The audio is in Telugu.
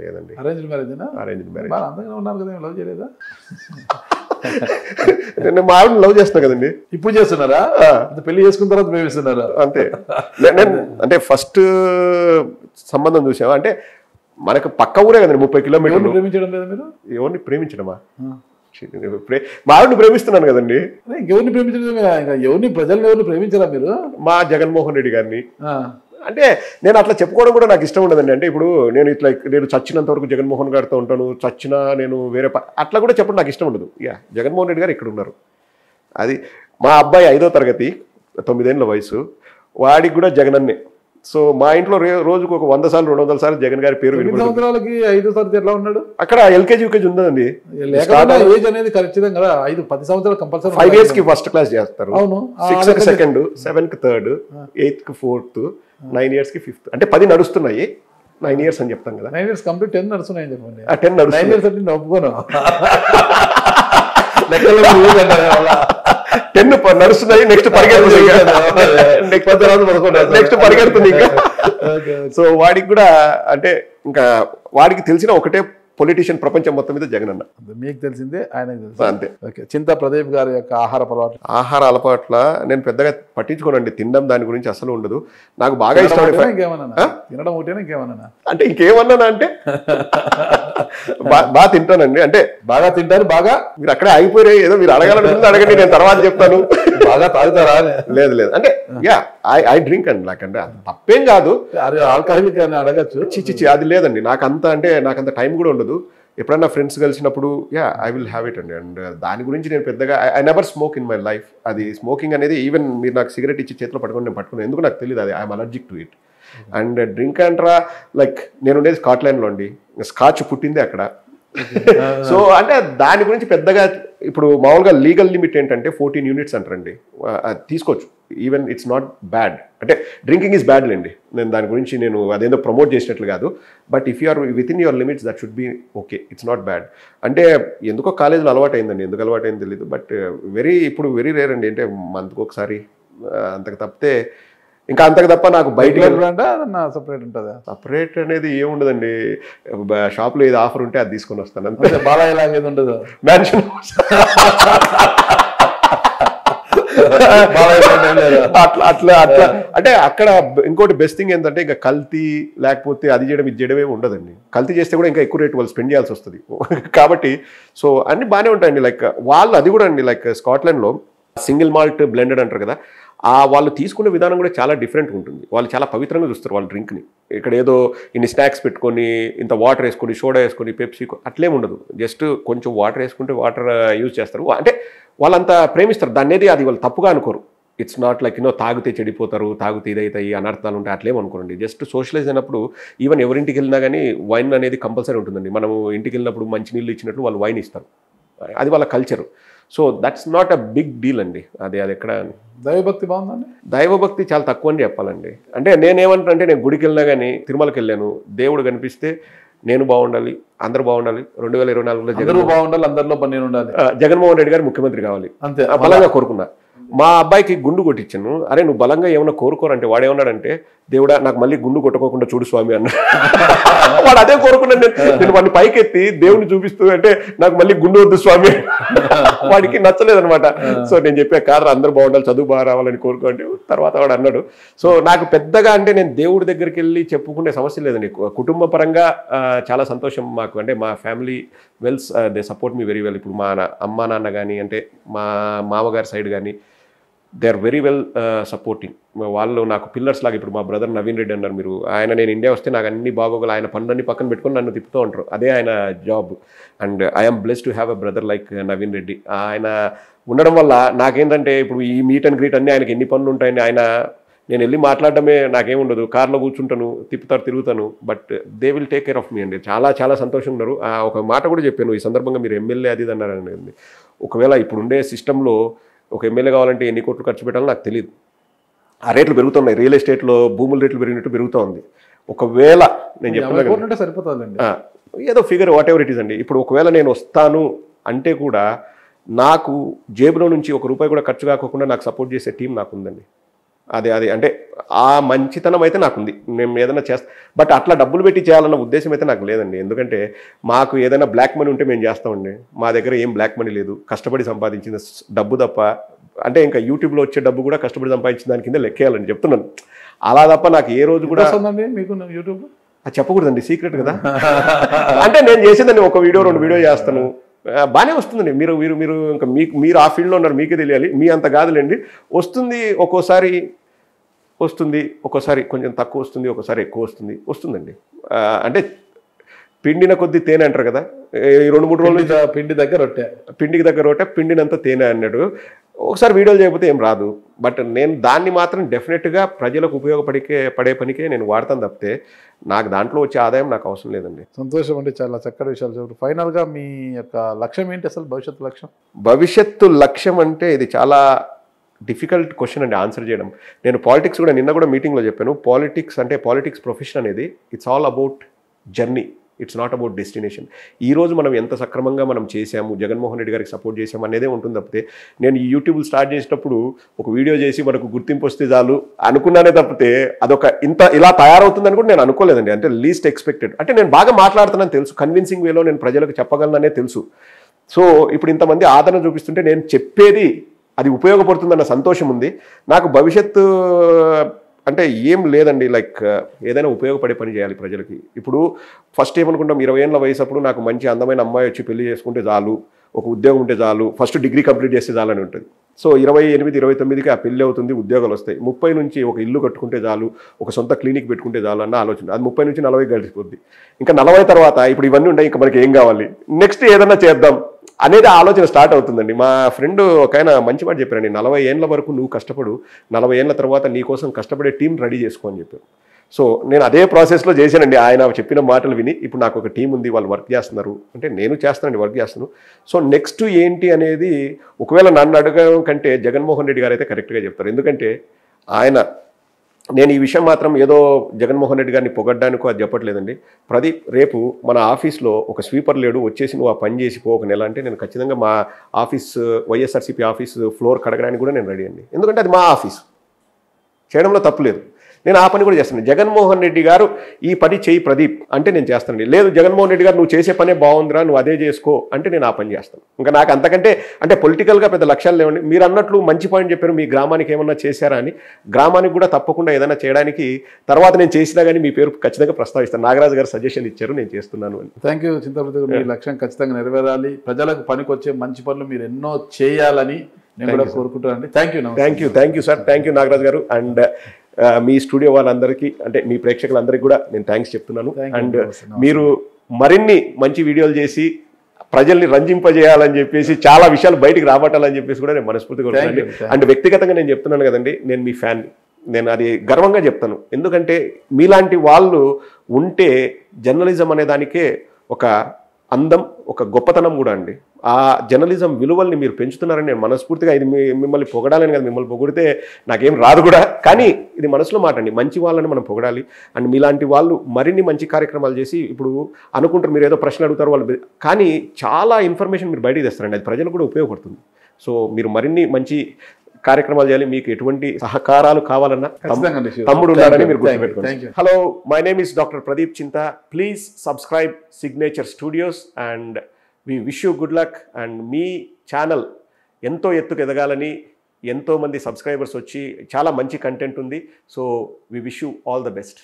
లేదండి. అరేంజ్డ్ మ్యారేజేనా? Arranged marriage. బాగా అందంగా ఉన్నారు కదా, లవ్ చేయలేదా? నేను మా ఆవిడ లవ్ చేస్తున్నా కదండి. ఇప్పుడు చేస్తున్నారా? పెళ్లి చేసుకున్న తర్వాత ప్రేమిస్తున్నారా? అంతే. అంటే ఫస్ట్ సంబంధం చూసావా అంటే మనకు పక్క ఊరే కదండి, 30 కిలోమీటర్లు. ప్రేమించడం లేదా మీరు? ఎవరిని ప్రేమించడమా? మా ఆవిడని ప్రేమిస్తున్నాను కదండి. ఎవరిని ప్రేమించడం? ఎవరిని, ప్రజలను ఎవరిని ప్రేమించరా మీరు? మా జగన్మోహన్ రెడ్డి గారిని. అంటే నేను అట్లా చెప్పుకోవడం కూడా నాకు ఇష్టం ఉండదండి. అంటే ఇప్పుడు నేను ఇట్లా నేను చచ్చినంత వరకు జగన్మోహన్ గారితో ఉంటాను, చచ్చినా నేను వేరే అట్లా కూడా చెప్పడం నాకు ఇష్టం ఉండదు. జగన్మోహన్ రెడ్డి గారు ఇక్కడ ఉన్నారు. అది మా అబ్బాయి 5వ తరగతి, 9 ఏళ్ళ వయసు, వాడికి కూడా జగనన్నే. సో మా ఇంట్లో రోజుకు ఒక 100 సార్లు 200 సార్లు జగన్ గారి పేరు. 9 సంవత్సరాలకి 5వ తరగతి ఎట్లా ఉన్నాడు? అక్కడ ఎల్కేజీ యూకేజీ ఉందండి. ఏజ్ అనేది ఖచ్చితంగా కదా, 10 సంవత్సరాలు కంపల్సరీ. 5 years కి ఫస్ట్ క్లాస్ చేస్తారు, 6 కి సెకండ్, 7 కి థర్డ్, 8 కి ఫోర్త్, 9 years కి ఫిఫ్త్. అంటే 10 నడుస్తున్నాయి, 9 years అని చెప్తాం కదా. 9 years కంప్లీట్, 10 నడుస్తున్నాయని చెప్పండి. 10 నడుస్తున్నాయి. 9 years అంటే నేను ఒప్పుకోను. 10 నడుస్తున్నాయి, నెక్స్ట్ పరిగెడుతుంది, నెక్స్ట్ పరిగెడుతుంది ఇంకా. సో వాడికి కూడా అంటే ఇంకా వాడికి తెలిసిన ఒకటే పొలిటీషియన్ ప్రపంచం మొత్తం మీద జగన్ అన్న. మీకు తెలిసిందే, ఆయనకు తెలుసు. అంతే. ఓకే. చింతా ప్రదీప్ గారి యొక్క ఆహార అలవాట్ల నేను పెద్దగా పట్టించుకోనండి. తినడం దాని గురించి అసలు ఉండదు. నాకు బాగా ఇష్టం. తినడం ఒకటేనా, ఇంకేమన్నా? అంటే ఇంకేమన్నా అంటే బాగా తింటానండి. అంటే బాగా తింటారు. బాగా మీరు అక్కడే ఆగిపోయారు. ఏదో మీరు అడగాలనుకుంటే అడగండి, నేను తర్వాత చెప్తాను. బాగా తాగుతారా? లేదు అంటే ఐ డ్రింక్ అండి. నాకంటే తప్పేం కాదు, ఆల్కహాలిక్ అని అడగచ్చు. చిచి అది లేదండి. నాకంత టైం కూడా ఉండదు. ఎప్పుడన్నా ఫ్రెండ్స్ కలిసినప్పుడు ఐ విల్ హ్యావ్ ఇట్ అండి. అండ్ దాని గురించి నేను పెద్దగా I never smoke in my life. అది స్మోకింగ్ అనేది ఈవెన్ మీరు నాకు సిగరెట్ ఇచ్చి చేతిలో పట్టుకొని నేను పట్టుకున్నాను, ఎందుకు నాకు తెలియదు. అది I'm allergic to it. And drink అంటారా, లైక్ నేను ఉండేది స్కాట్లాండ్లో అండి, స్కాచ్ పుట్టింది అక్కడ. సో అంటే దాని గురించి పెద్దగా ఇప్పుడు మామూలుగా లీగల్ లిమిట్ ఏంటంటే 14 units అంటారండి. తీసుకోవచ్చు, ఈవెన్ ఇట్స్ నాట్ బ్యాడ్. అంటే డ్రింకింగ్ ఈజ్ బ్యాడ్ లేండి, నేను దాని గురించి నేను అదేందో ప్రమోట్ చేసినట్లు కాదు. But if you are within your limits that should be okay, it's not bad. అంటే ఎందుకో కాలేజీలో అలవాటు అయిందండి, ఎందుకు అలవాటు అయింది తెలియదు. బట్ ఇప్పుడు వెరీ రేర్ అండి. అంటే మంత్కి ఒకసారి, అంతకు తప్పితే ఇంకా అంతకు తప్ప నాకు బయట సపరేట్ ఉంటుందా? సపరేట్ అనేది ఏముండదండి. షాప్లో ఏది ఆఫర్ ఉంటే అది తీసుకొని వస్తాను అంతే. బాగా ఏది ఉండదు. మ్యాన్షన్ అట్లా అంటే అక్కడ ఇంకోటి బెస్ట్ థింగ్ ఏంటంటే ఇంకా కల్తీ లేకపోతే అది చేయడం ఇది చేయడమే ఉండదండి. కల్తీ చేస్తే కూడా ఇంకా ఎక్కువ రేటు వాళ్ళు స్పెండ్ చేయాల్సి వస్తుంది కాబట్టి. సో అన్ని బాగానే ఉంటాయండి. లైక్ వాళ్ళు అది కూడా అండి, లైక్ స్కాట్లాండ్లో సింగిల్ మాల్ట్ బ్లెండెడ్ అంటారు కదా, వాళ్ళు తీసుకునే విధానం కూడా చాలా డిఫరెంట్ ఉంటుంది. వాళ్ళు చాలా పవిత్రంగా చూస్తారు వాళ్ళ డ్రింక్ని. ఇక్కడ ఏదో ఇన్ని స్నాక్స్ పెట్టుకొని ఇంత వాటర్ వేసుకొని సోడా వేసుకొని పెప్సీ అట్లేం ఉండదు. జస్ట్ కొంచెం వాటర్ వేసుకుంటే వాటర్ యూజ్ చేస్తారు. అంటే వాళ్ళంతా ప్రేమిస్తారు దాన్ని, అది వాళ్ళు తప్పుగా అనుకోరు. ఇట్స్ నాట్ లైక్ తాగితే చెడిపోతారు, తాగితే ఇదైతాయి, అనర్థాలు ఉంటాయి, అట్లేం అనుకోండి. జస్ట్ సోషలైజ్ అయినప్పుడు ఈవెన్ ఎవరింటికి వెళ్ళినా కానీ వైన్ అనేది కంపల్సరీ ఉంటుందండి. మనం ఇంటికి వెళ్ళినప్పుడు మంచినీళ్ళు ఇచ్చినట్టు వాళ్ళు వైన్ ఇస్తారు, అది వాళ్ళ culture. So that's not a big deal అండి. అది ఎక్కడ దైవభక్తి బాగుందండి. దైవభక్తి చాలా తక్కువ అని చెప్పాలండి. అంటే నేనేమంటానంటే, నేను గుడికి వెళ్ళినా కానీ, తిరుమలకి వెళ్ళాను, దేవుడు కనిపిస్తే నేను బాగుండాలి, అందరూ బాగుండాలి, 2024లో జగన్ బాగుండాలి, అందరిలో నేను ఉండాలి, జగన్మోహన్ రెడ్డి గారు ముఖ్యమంత్రి కావాలి, అంతే బలంగా కోరుకున్నా. మా అబ్బాయికి గుండు కొట్టించాను. అరే నువ్వు బలంగా ఏమన్నా కోరుకోరంటే వాడేమన్నాడంటే, దేవుడా నాకు మళ్ళీ గుండు కొట్టుకోకుండా చూడు స్వామి అన్న. వాడు అదే కోరుకున్నాను. నేను వాడిని పైకెత్తి దేవుడిని చూపిస్తూ అంటే నాకు మళ్ళీ గుండు వద్దు స్వామి, వాడికి నచ్చలేదనమాట. సో నేను చెప్పా, కాదు అందరూ బాగుండాలి, చదువు బాగా రావాలని కోరుకో అంటే తర్వాత వాడు అన్నాడు. సో నాకు పెద్దగా అంటే నేను దేవుడి దగ్గరికి వెళ్ళి చెప్పుకునే సమస్య లేదండి. కుటుంబ పరంగా చాలా సంతోషం మాకు. అంటే మా family wells, they support me very well. ఇప్పుడు మా అమ్మ నాన్న కానీ, అంటే మా మామగారి సైడ్ కానీ, they are very well supporting. వాళ్ళు నాకు పిల్లర్స్ లాగా. ఇప్పుడు మా బ్రదర్ నవీన్ రెడ్డి అన్నారు మీరు, ఆయన నేను ఇండియా వస్తే నాకు అన్ని బాగోగలు, ఆయన పనులన్నీ పక్కన పెట్టుకొని నన్ను తిప్పుతూ ఉంటారు, అదే ఆయన job. And I'm blessed to have a brother like Naveen Reddy. ఆయన ఉండడం వల్ల నాకేంటంటే, ఇప్పుడు ఈ మీట్ అండ్ గ్రీట్ అన్నీ ఆయనకి ఎన్ని పనులు ఉంటాయని, ఆయన నేను వెళ్ళి మాట్లాడడమే నాకేముండదు, కార్లో కూర్చుంటాను, తిరుగుతాను, but they will take care of me అండి. చాలా చాలా సంతోషంగా ఉన్నారు. ఒక మాట కూడా చెప్పాను ఈ సందర్భంగా, మీరు ఎమ్మెల్యే అది అన్నారని. ఒకవేళ ఇప్పుడుండే సిస్టంలో ఒక ఎమ్మెల్యే కావాలంటే ఎన్ని కోట్లు ఖర్చు పెట్టాలో నాకు తెలియదు. ఆ రేట్లు పెరుగుతున్నాయి, రియల్ ఎస్టేట్లో భూముల రేట్లు పెరిగినట్టు పెరుగుతూ ఉంది. ఒకవేళ నేను చెప్పాను సరిపోతుందండి, ఏదో figure what ever it is అండి. ఇప్పుడు ఒకవేళ నేను వస్తాను అంటే కూడా నాకు జేబులో నుంచి ₹1 కూడా ఖర్చు కాకుండా నాకు సపోర్ట్ చేసే టీం నాకు ఉందండి. అదే అంటే ఆ మంచితనం అయితే నాకుంది. మేము ఏదైనా చేస్తా, బట్ అట్లా డబ్బులు పెట్టి చేయాలన్న ఉద్దేశం అయితే నాకు లేదండి. ఎందుకంటే మాకు ఏదైనా బ్లాక్ మనీ ఉంటే మేము చేస్తామండి. మా దగ్గర ఏం బ్లాక్ మనీ లేదు, కష్టపడి సంపాదించిన డబ్బు తప్ప. అంటే ఇంకా యూట్యూబ్లో వచ్చే డబ్బు కూడా కష్టపడి సంపాదించిన దాని కింద లెక్కేయాలని చెప్తున్నాను. అలా తప్ప నాకు ఏ రోజు కూడా వస్తుందండి మీకు యూట్యూబ్ అది చెప్పకూడదండి, సీక్రెట్ కదా. అంటే నేను చేసేదాన్ని ఒక వీడియో 2 వీడియో చేస్తాను, బాగానే వస్తుందండి. మీరు మీరు మీరు ఇంకా మీరు ఆ ఫీల్డ్లో ఉన్నారు, మీకే తెలియాలి. మీ అంత కాదులేండి, వస్తుంది. ఒక్కోసారి కొంచెం తక్కువ వస్తుంది, ఒక్కోసారి ఎక్కువ వస్తుందండి. అంటే పిండిన కొద్ది తేనె అంటారు కదా, ఈ 2-3 రోజులు పిండికి దగ్గర రొట్టె పిండినంత తేనె అన్నాడు. ఒకసారి వీడియోలు చేయకపోతే ఏం రాదు, బట్ నేను దాన్ని మాత్రం డెఫినెట్గా ప్రజలకు పడే పనికే నేను వాడతాను తప్పితే నాకు దాంట్లో వచ్చే ఆదాయం నాకు అవసరం లేదండి. సంతోషం అండి, చాలా చక్కటి విషయాలు చెప్పారు. ఫైనల్గా మీ యొక్క లక్ష్యం ఏంటి అసలు, భవిష్యత్తు లక్ష్యం అంటే ఇది చాలా డిఫికల్ట్ క్వశ్చన్ అండి ఆన్సర్ చేయడం. నేను పాలిటిక్స్ కూడా నిన్న కూడా మీటింగ్లో చెప్పాను. పాలిటిక్స్ ప్రొఫెషన్ అనేది it's all about journey, it's not about destination. ఈరోజు మనం ఎంత సక్రమంగా మనం చేసాము, జగన్మోహన్ రెడ్డి గారికి సపోర్ట్ చేసాము అనేదే ఉంటుంది తప్పితే, నేను ఈ యూట్యూబ్ స్టార్ట్ చేసినప్పుడు ఒక వీడియో చేసి మనకు గుర్తింపు వస్తే చాలు అనుకున్నానే తప్పితే అదొక ఇలా తయారవుతుందని కూడా నేను అనుకోలేదండి. అంటే లీస్ట్ ఎక్స్పెక్టెడ్. అంటే నేను బాగా మాట్లాడుతున్నాను తెలుసు, కన్విన్సింగ్ వేలో నేను ప్రజలకు చెప్పగలననే తెలుసు. సో ఇప్పుడు ఇంతమంది ఆదరణ చూపిస్తుంటే నేను చెప్పేది అది ఉపయోగపడుతుందన్న సంతోషం ఉంది నాకు. భవిష్యత్తు అంటే ఏం లేదండి, లైక్ ఏదైనా ఉపయోగపడే పని చేయాలి ప్రజలకి. ఇప్పుడు ఫస్ట్ ఏమనుకుంటాం, 20 ఏళ్ళ వయసు అప్పుడు నాకు మంచి అందమైన అమ్మాయి వచ్చి పెళ్లి చేసుకుంటే చాలు, ఒక ఉద్యోగం ఉంటే చాలు, ఫస్ట్ డిగ్రీ కంప్లీట్ చేస్తే చాలని ఉంటుంది. సో 28, 29కి ఆ పెళ్లి అవుతుంది, ఉద్యోగాలు వస్తాయి. 30 నుంచి ఒక ఇల్లు కట్టుకుంటే చాలు, ఒక సొంత క్లినిక్ పెట్టుకుంటే చాలు అన్న ఆలోచన. అది 30 నుంచి 40 గడిచిపోద్ది. ఇంకా 40 తర్వాత ఇప్పుడు ఇవన్నీ ఉంటాయి, ఇంకా మనకి ఏం కావాలి, నెక్స్ట్ ఏదన్నా చేద్దాం అనేది ఆలోచన స్టార్ట్ అవుతుందండి. మా ఫ్రెండ్ ఒక ఆయన మంచి మాట చెప్పారండి, 40 ఏళ్ళ వరకు నువ్వు కష్టపడు, 40 ఏళ్ళ తర్వాత నీ కోసం కష్టపడే టీం రెడీ చేసుకో అని చెప్పారు. సో నేను అదే ప్రాసెస్లో చేశానండి. ఆయన చెప్పిన మాటలు విని ఇప్పుడు నాకు ఒక టీం ఉంది, వాళ్ళు వర్క్ చేస్తున్నారు. అంటే నేను చేస్తానండి, వర్క్ చేస్తాను. సో నెక్స్ట్ ఏంటి అనేది ఒకవేళ నన్ను అడగడం కంటే జగన్మోహన్ రెడ్డి గారు అయితే కరెక్ట్గా చెప్తారు. ఎందుకంటే నేను ఈ విషయం మాత్రం ఏదో జగన్మోహన్ రెడ్డి గారిని పొగడ్డానికో అది చెప్పట్లేదండి. ప్రదీప్, రేపు మన ఆఫీస్లో ఒక స్వీపర్ లేడు, వచ్చేసి నువ్వు ఆ పని చేసి ఒక నెల అంటే నేను ఖచ్చితంగా మా ఆఫీస్ వైఎస్ఆర్సీపీ ఆఫీస్ ఫ్లోర్ కడగడానికి కూడా నేను రెడీ అండి. ఎందుకంటే అది మా ఆఫీస్, చేయడంలో తప్పులేదు. నేను ఆ పని కూడా చేస్తాను. జగన్మోహన్ రెడ్డి గారు ఈ పని చేయి ప్రదీప్ అంటే నేను చేస్తానండి. లేదు జగన్మోహన్ రెడ్డి గారు నువ్వు చేసే పనే బాగుందిరా, నువ్వు అదే చేసుకో అంటే నేను ఆ పని చేస్తాను. ఇంకా నాకు అంతకంటే అంటే పొలిటికల్గా పెద్ద లక్ష్యాలు లేవండి. మీరు అన్నట్లు మంచి పాయింట్ చెప్పారు, మీ గ్రామానికి ఏమన్నా చేశారా అని. గ్రామానికి కూడా తప్పకుండా ఏదైనా చేయడానికి తర్వాత నేను చేసినా కానీ మీ పేరు ఖచ్చితంగా ప్రస్తావిస్తాను. నాగరాజు గారు సజెషన్ ఇచ్చారు, నేను చేస్తున్నాను అని. థ్యాంక్ యూ చింతపతి గారు, మీ లక్ష్యం ఖచ్చితంగా నెరవేరాలి, ప్రజలకు పనికొచ్చే మంచి పనులు మీరు ఎన్నో చేయాలని నేను కూడా కోరుకుంటానండి. Thank you sir, thank you Nagaraju గారు. అండ్ మీ స్టూడియో వాళ్ళందరికీ అంటే మీ ప్రేక్షకులందరికీ కూడా నేను థ్యాంక్స్ చెప్తున్నాను. అండ్ మీరు మరిన్ని మంచి వీడియోలు చేసి ప్రజల్ని రంజింపజేయాలని చెప్పేసి, చాలా విషయాలు బయటికి రాబట్టాలని చెప్పేసి కూడా నేను మనస్ఫూర్తిగా కోరుతున్నాను. అండ్ వ్యక్తిగతంగా నేను చెప్తున్నాను కదండి, నేను మీ ఫ్యాన్, నేను అది గర్వంగా చెప్తాను. ఎందుకంటే మీలాంటి వాళ్ళు ఉంటే జర్నలిజం అనే దానికే ఒక అందం, ఒక గొప్పతనం కూడా అండి. ఆ జర్నలిజం విలువల్ని మీరు పెంచుతున్నారని నేను మనస్ఫూర్తిగా, ఇది మిమ్మల్ని పొగడాలని కదా, మిమ్మల్ని పొగిడితే నాకేం రాదు కూడా, కానీ ఇది మనసులో మాట అండి. మంచి వాళ్ళని మనం పొగడాలి. అండ్ మీలాంటి వాళ్ళు మరిన్ని మంచి కార్యక్రమాలు చేసి, ఇప్పుడు అనుకుంటారు మీరు ఏదో ప్రశ్న అడుగుతారు వాళ్ళు, కానీ చాలా ఇన్ఫర్మేషన్ మీరు బయటికి తెస్తారండి, అది ప్రజలకు కూడా ఉపయోగపడుతుంది. సో మీరు మరిన్ని మంచి కార్యక్రమాలు చేయాలి. మీకు ఎటువంటి సహకారాలు కావాలన్నా తమ్ముడు ఉన్నాడని మీరు గుర్తుపెట్టుకోండి. Hello, my name is doctor Pradeep Chinta. Please subscribe Signature Studios and we wish you good luck. And మీ ఛానల్ ఎంతో ఎత్తుకు ఎదగాలని, ఎంతోమంది సబ్స్క్రైబర్స్ వచ్చి చాలా మంచి కంటెంట్ ఉంది. So we wish you all the best.